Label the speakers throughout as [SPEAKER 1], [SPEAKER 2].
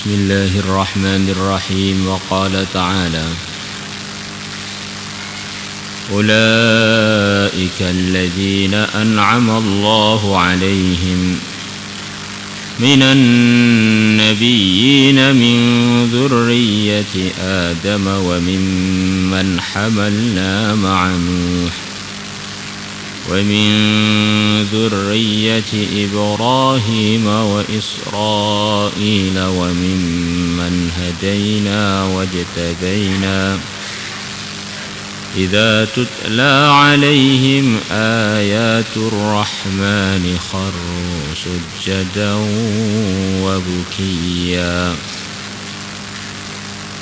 [SPEAKER 1] بسم الله الرحمن الرحيم. وقال تعالى: أولئك الذين أنعم الله عليهم من النبيين من ذرية آدم وممن حملنا مع نوح ومن ذرية إبراهيم وإسرائيل وممن هدينا واجتبينا إذا تتلى عليهم آيات الرحمن خروا سجدا وبكيا.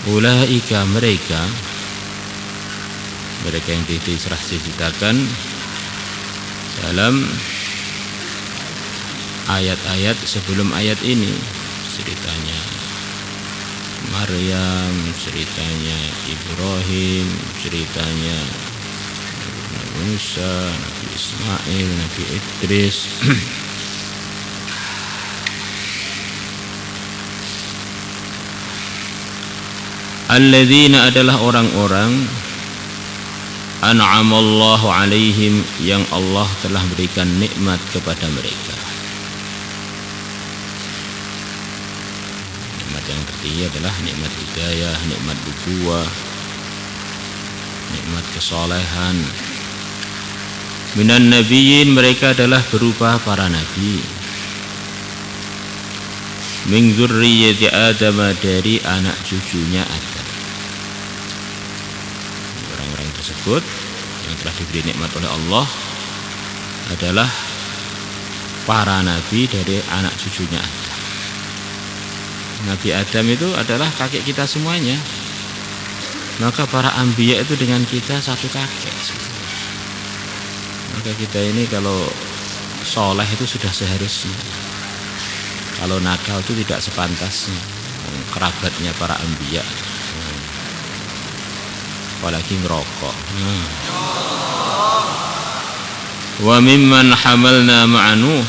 [SPEAKER 1] Ulaika mereka yang diceritakan dalam ayat-ayat sebelum ayat ini, ceritanya Maryam, ceritanya Ibrahim, ceritanya Nabi Musa, Nabi Ismail, Nabi Idris. Alladzina adalah orang-orang an'amallahu alaihim yang Allah telah berikan nikmat kepada mereka. Nikmat yang tertinggi adalah nikmat hidayah, nikmat nubuwah, nikmat kesolehan. Minan nabiyyin, mereka adalah berupa para nabi. Min dzurriyyati Adam, dari anak cucunya Adam. Orang-orang tersebut yang telah diberi nikmat oleh Allah adalah para nabi dari anak cucunya Adam. Nabi Adam itu adalah kakek kita semuanya. Maka para anbiya itu dengan kita satu kakek. Maka kita ini kalau soleh itu sudah seharusnya. Kalau nakal itu tidak sepantasnya. Kerabatnya para anbiya, apalagi ngerokok. Wa mimman hamalna ma'a Nuh,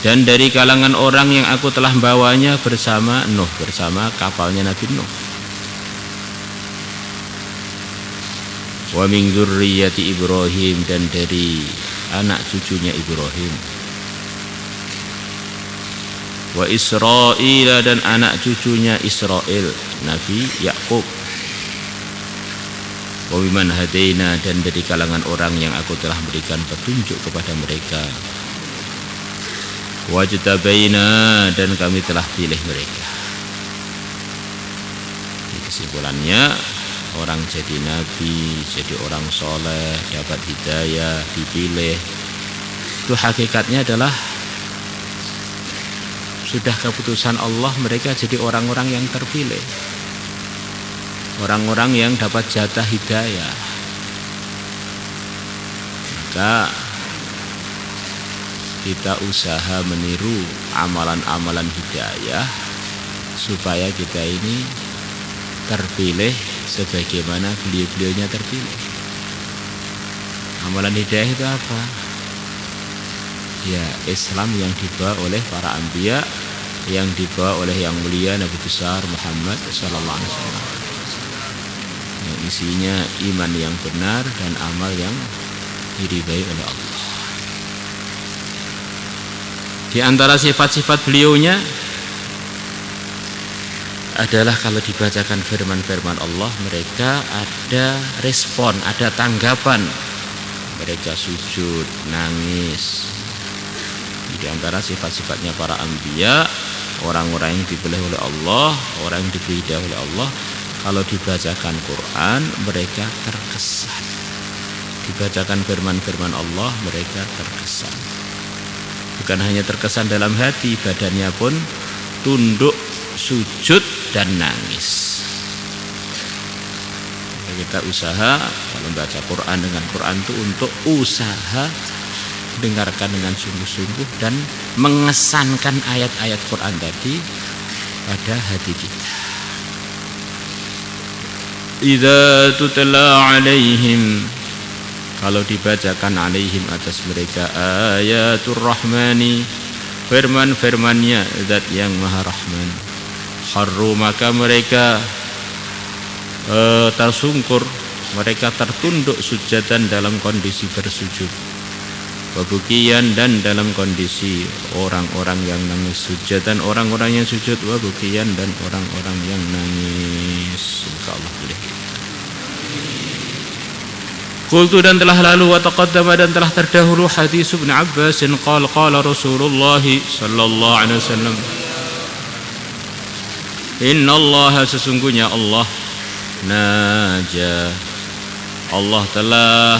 [SPEAKER 1] dan dari kalangan orang yang aku telah bawanya bersama Nuh, bersama kapalnya Nabi Nuh. Wa min dzurriyyati Ibrahim, dan dari anak cucunya Ibrahim. Wa Israil, dan anak cucunya Israil, Nabi Yakub. Wa biman hadaina, dan dari kalangan orang yang aku telah berikan petunjuk kepada mereka. Wajtabaina, dan kami telah pilih mereka. Kesimpulannya, orang jadi nabi, jadi orang soleh, dapat hidayah, dipilih, itu hakikatnya adalah sudah keputusan Allah, mereka jadi orang-orang yang terpilih, orang-orang yang dapat jatah hidayah. Maka kita usaha meniru amalan-amalan hidayah supaya kita ini terpilih sebagaimana beliau-beliaunya terpilih. Amalan hidayah itu apa? Ya, Islam yang dibawa oleh para anbiya, yang dibawa oleh yang mulia Nabi besar Muhammad sallallahu alaihi wasallam. Yang isinya iman yang benar dan amal yang diridhai oleh Allah. Di antara sifat-sifat beliaunya adalah kalau dibacakan firman-firman Allah, mereka ada respon, ada tanggapan. Mereka sujud, nangis. Di antara sifat-sifatnya para anbiya, orang-orang yang dipilih oleh Allah, orang yang diberi hidayah oleh Allah, kalau dibacakan Quran, mereka terkesan. Dibacakan firman-firman Allah, mereka terkesan. Bukan hanya terkesan dalam hati, badannya pun tunduk, sujud, dan nangis. Kita usaha kalau baca Quran dengan Quran itu untuk usaha dengarkan dengan sungguh-sungguh dan mengesankan ayat-ayat Quran tadi pada hati kita. Idza tutla alaihim, kalau dibacakan alaihim atas mereka ayatur rahmani, firman-firmannya zat yang maha rahman, kharru maka mereka tersungkur, mereka tertunduk sujadan dalam kondisi bersujud, wabukian dan dalam kondisi orang-orang yang nangis, sujadan orang-orang yang sujud, wabukian dan orang-orang yang nangis. Semoga Allah boleh. Qultu dan telah lalu wa taqaddama dan telah terdahulu hadis Ibnu Abbas qala Rasulullah sallallahu alaihi wasallam, inna Allah sesungguhnya Allah naja, Allah telah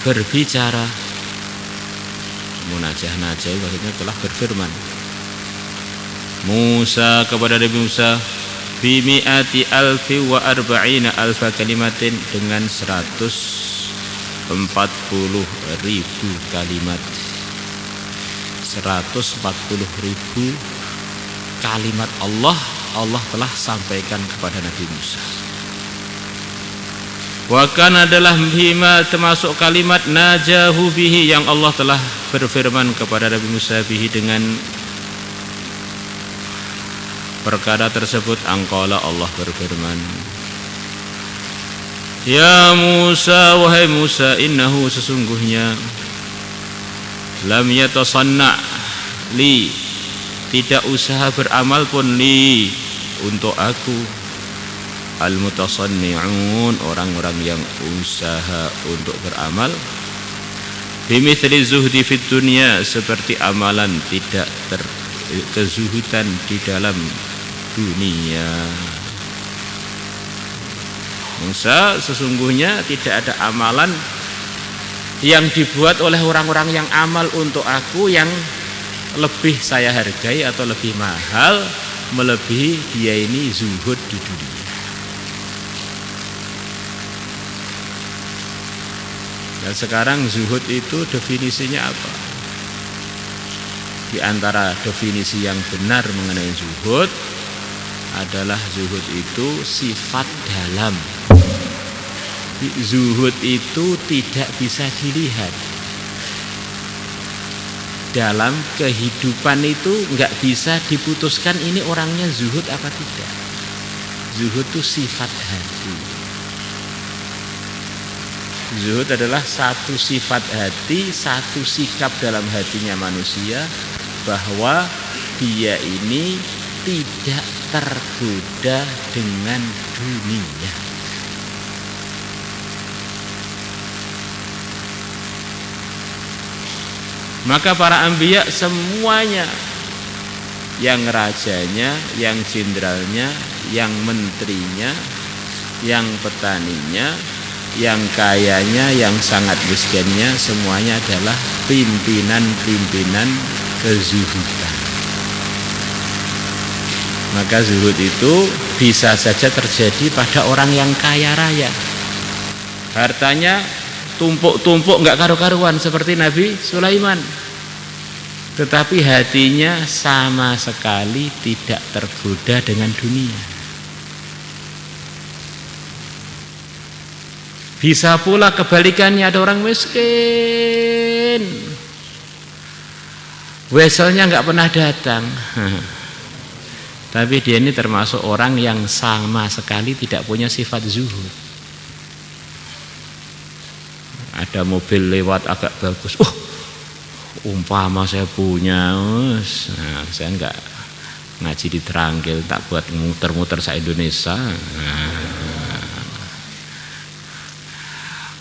[SPEAKER 1] berbicara. Munajah najah maksudnya telah berfirman. Musa kepada Nabi Musa bimi'ati alfi wa arba'ina alfa kalimatin dengan 140.000 kalimat. 140.000 kalimat Allah telah sampaikan kepada Nabi Musa. Wa kana adalah bima termasuk kalimat najahu bihi yang Allah telah berfirman kepada Nabi Musa bihi dengan perkara tersebut. Angkala Allah berfirman, ya Musa, wahai Musa, innahu sesungguhnya lam yatasanna li, tidak usaha beramal pun li untuk aku, al mutasanni'un orang-orang yang usaha untuk beramal, bimithli zuhdi fid dunya seperti amalan tidak kezuhudan di dalam dunia. Musa, sesungguhnya tidak ada amalan yang dibuat oleh orang-orang yang amal untuk aku yang lebih saya hargai atau lebih mahal melebihi dia ini zuhud di dunia. Dan sekarang zuhud itu definisinya apa? Di antara definisi yang benar mengenai zuhud adalah zuhud itu sifat dalam. Zuhud itu tidak bisa dilihat. Dalam kehidupan itu nggak bisa diputuskan ini orangnya zuhud apa tidak. Zuhud itu sifat hati. Zuhud adalah satu sifat hati, satu sikap dalam hatinya manusia bahwa dia ini tidak tergoda dengan dunia. Maka para anbiya semuanya, yang rajanya, yang jenderalnya, yang menterinya, yang petaninya, yang kayanya, yang sangat miskinnya, semuanya adalah pimpinan-pimpinan kezuhudan. Maka zuhud itu bisa saja terjadi pada orang yang kaya raya, hartanya tumpuk-tumpuk nggak karu-karuan seperti Nabi Sulaiman, tetapi hatinya sama sekali tidak tergoda dengan dunia. Bisa pula kebalikannya, ada orang miskin, weselnya nggak pernah datang, tapi dia ini termasuk orang yang sama sekali tidak punya sifat zuhud. Ada mobil lewat agak bagus, umpama saya punya, nah, saya enggak ngaji di Terangkil, tak buat muter-muter se-Indonesia.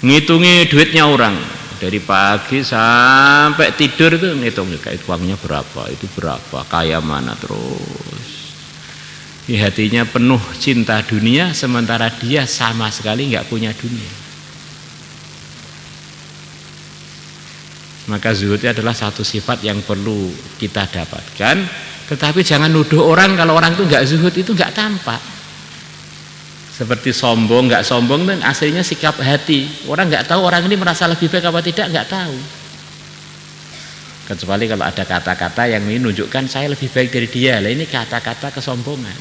[SPEAKER 1] Ngitungi duitnya orang dari pagi sampai tidur itu ngitung kayak uangnya berapa, itu berapa, kaya mana terus. Di hatinya penuh cinta dunia, sementara dia sama sekali enggak punya dunia. Maka zuhudnya adalah satu sifat yang perlu kita dapatkan. Tetapi jangan nuduh orang kalau orang itu enggak zuhud, itu enggak tampak. Seperti sombong, enggak sombong itu aslinya sikap hati. Orang enggak tahu orang ini merasa lebih baik apa tidak, enggak tahu. Kecuali kalau ada kata-kata yang menunjukkan saya lebih baik dari dia. Lah ini kata-kata kesombongan.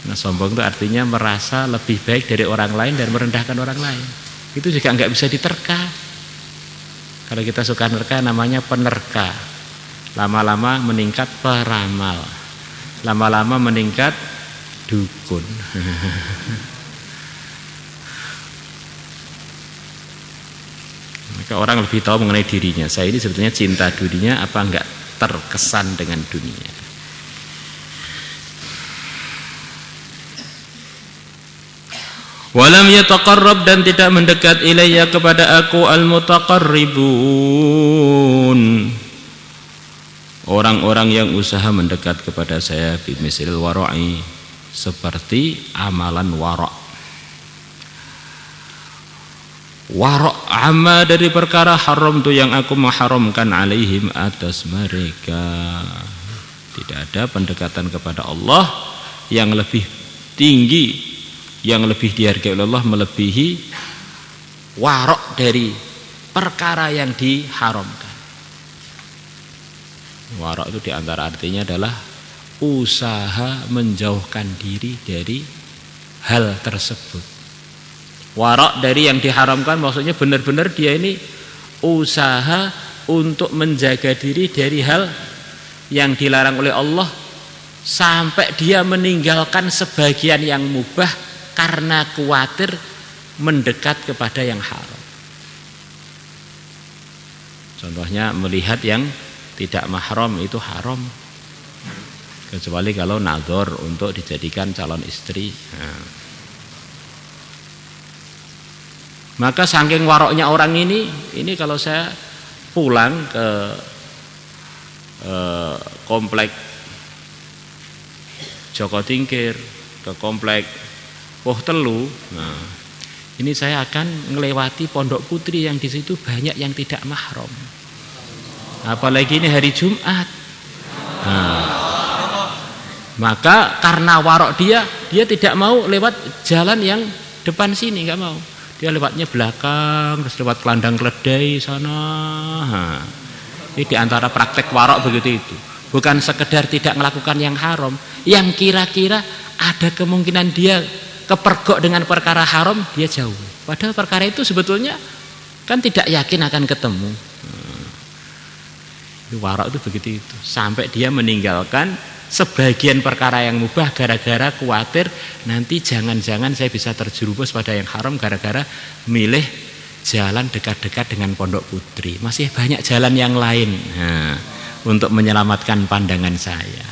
[SPEAKER 1] Nah, sombong itu artinya merasa lebih baik dari orang lain dan merendahkan orang lain. Itu juga enggak bisa diterka. Kalau kita suka nerka namanya penerka. lama-lama meningkat peramal, lama-lama meningkat dukun. Maka orang lebih tahu mengenai dirinya. Saya ini sebetulnya cinta dunia apa enggak terkesan dengan dunia. Walam yataqarrab, dan tidak mendekat ilayya kepada aku al-mutaqarribun, orang-orang yang usaha mendekat kepada saya, bimisil wara'i, seperti amalan wara'. Wara' amma, dari perkara haram tu yang aku mengharamkan, alaihim, atas mereka. Tidak ada pendekatan kepada Allah yang lebih tinggi, yang lebih dihargai oleh Allah melebihi wara' dari perkara yang diharamkan. Wara' itu diantara artinya adalah usaha menjauhkan diri dari hal tersebut. Wara' dari yang diharamkan maksudnya benar-benar dia ini usaha untuk menjaga diri dari hal yang dilarang oleh Allah, sampai dia meninggalkan sebagian yang mubah karena khawatir mendekat kepada yang haram. Contohnya melihat yang tidak mahram itu haram, kecuali kalau nazar untuk dijadikan calon istri. Maka saking waroknya orang ini kalau saya pulang ke komplek Joko Tingkir, ke komplek Woh Telu, nah, ini saya akan melewati Pondok Putri yang di situ banyak yang tidak mahram. Apalagi ini hari Jumat. Nah, maka karena warok dia tidak mau lewat jalan yang depan sini, nggak mau. Dia lewatnya belakang, terus lewat Kelandang Keledai sana. Nah, ini diantara praktek warok begitu itu. Bukan sekedar tidak melakukan yang haram, yang kira-kira ada kemungkinan dia kepergok dengan perkara haram, dia jauh. Padahal perkara itu sebetulnya kan tidak yakin akan ketemu. Warok itu begitu itu. Sampai dia meninggalkan sebagian perkara yang mubah gara-gara khawatir nanti jangan-jangan saya bisa terjerumus pada yang haram gara-gara milih jalan dekat-dekat dengan Pondok Putri. Masih banyak jalan yang lain untuk menyelamatkan pandangan saya.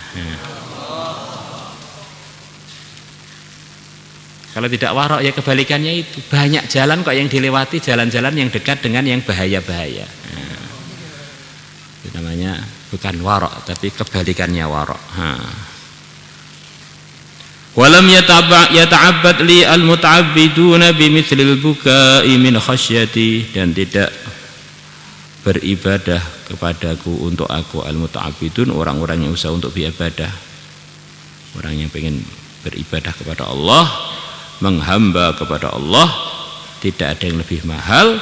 [SPEAKER 1] Kalau tidak warok ya kebalikannya itu. Banyak jalan kok yang dilewati, jalan-jalan yang dekat dengan yang bahaya-bahaya. Itu namanya bukan warok, tapi kebalikannya warok. Walam yata'abbad li al-muta'abbiduna bimithlil bukai min khasyati, dan tidak beribadah kepadaku untuk aku al-muta'abbidun, orang-orang yang usaha untuk beribadah, orang yang pengen beribadah kepada Allah, menghamba kepada Allah, tidak ada yang lebih mahal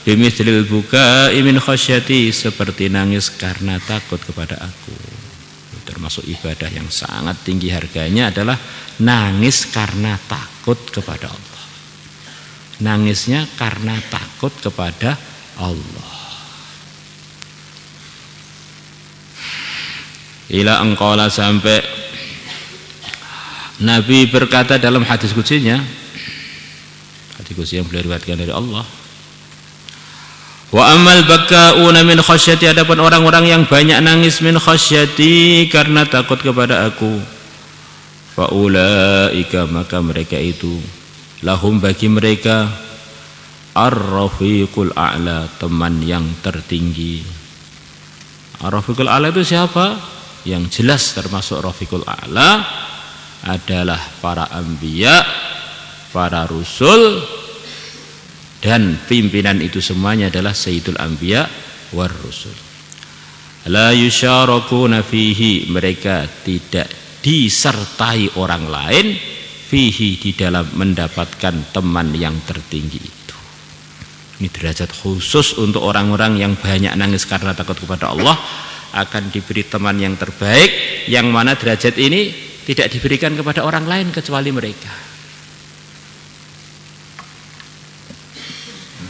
[SPEAKER 1] bimithlil bukai min khasyati, seperti nangis karena takut kepada aku. Termasuk ibadah yang sangat tinggi harganya adalah nangis karena takut kepada Allah. Nangisnya karena takut kepada Allah. Ila angqala, sampai Nabi berkata dalam hadis qudsinya, hadis qudsi yang beliau riwayatkan dari Allah, wa amal baka'una min khasyati, adapun orang-orang yang banyak nangis min khasyati karena takut kepada aku, fa ulaika, maka mereka itu lahum, bagi mereka ar-rafiqul a'la, teman yang tertinggi. Ar-rafiqul a'la itu siapa? Yang jelas termasuk rafiqul a'la adalah para anbiya, para rusul, dan pimpinan itu semuanya adalah sayyidul anbiya war rusul. La yusyarakuna fihi, mereka tidak disertai orang lain fihi, di dalam mendapatkan teman yang tertinggi itu. Ini derajat khusus untuk orang-orang yang banyak nangis karena takut kepada Allah, akan diberi teman yang terbaik, yang mana derajat ini tidak diberikan kepada orang lain kecuali mereka.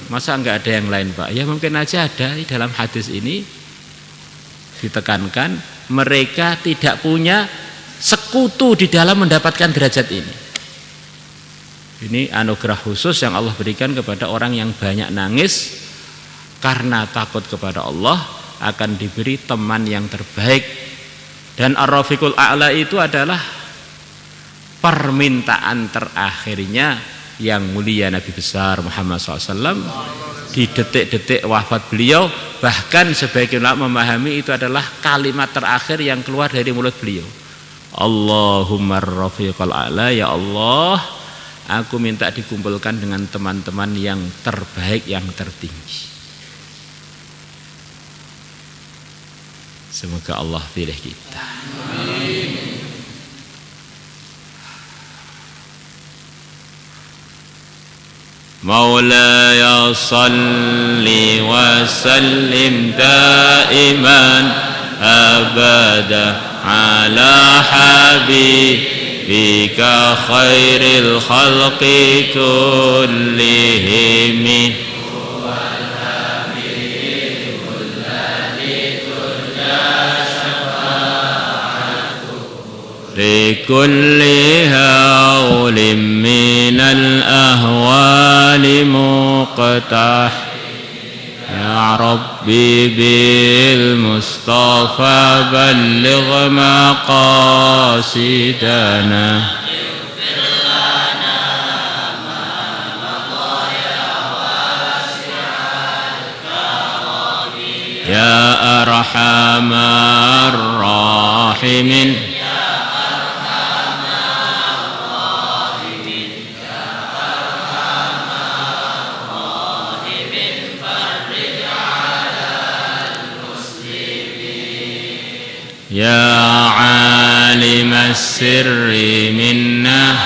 [SPEAKER 1] Masa enggak ada yang lain, Pak? Ya mungkin aja ada di dalam hadis ini ditekankan, mereka tidak punya sekutu di dalam mendapatkan derajat ini. Ini anugerah khusus yang Allah berikan kepada orang yang banyak nangis karena takut kepada Allah, akan diberi teman yang terbaik. Dan Ar-Rafiqul A'la itu adalah permintaan terakhirnya yang mulia Nabi besar Muhammad SAW di detik-detik wafat beliau. Bahkan sebagian ulama memahami itu adalah kalimat terakhir yang keluar dari mulut beliau. Allahumma Ar-Rafiqul A'la, ya Allah, aku minta dikumpulkan dengan teman-teman yang terbaik, yang tertinggi. Semoga Allah pilih kita. Maulaya salli wa sallim daiman abada ala habibika khairil khalqi kullihim. لكل هول من الأهوال مقتح يا ربي بالمصطفى بلغ مقاصدنا يا أرحم الراحمين يا عالم السر منا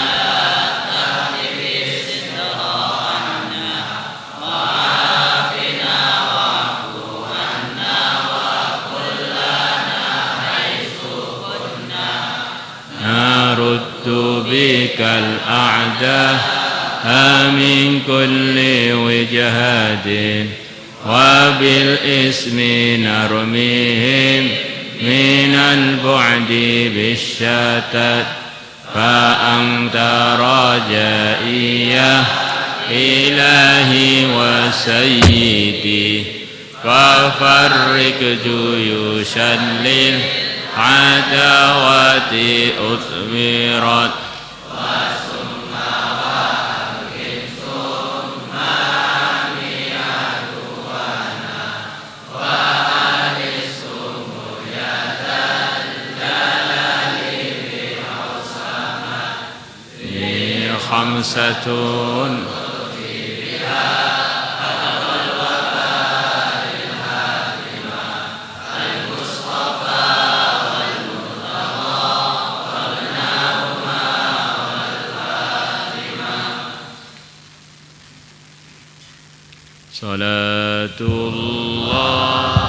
[SPEAKER 1] نرد بك الأعداء من كل وجهة وبالاسم نرميهم من البعد بالشتات فأنت رجائي يا إلهي وسيدي ففرق جيوشا للعداوة أثمرت خمسة صلاة الله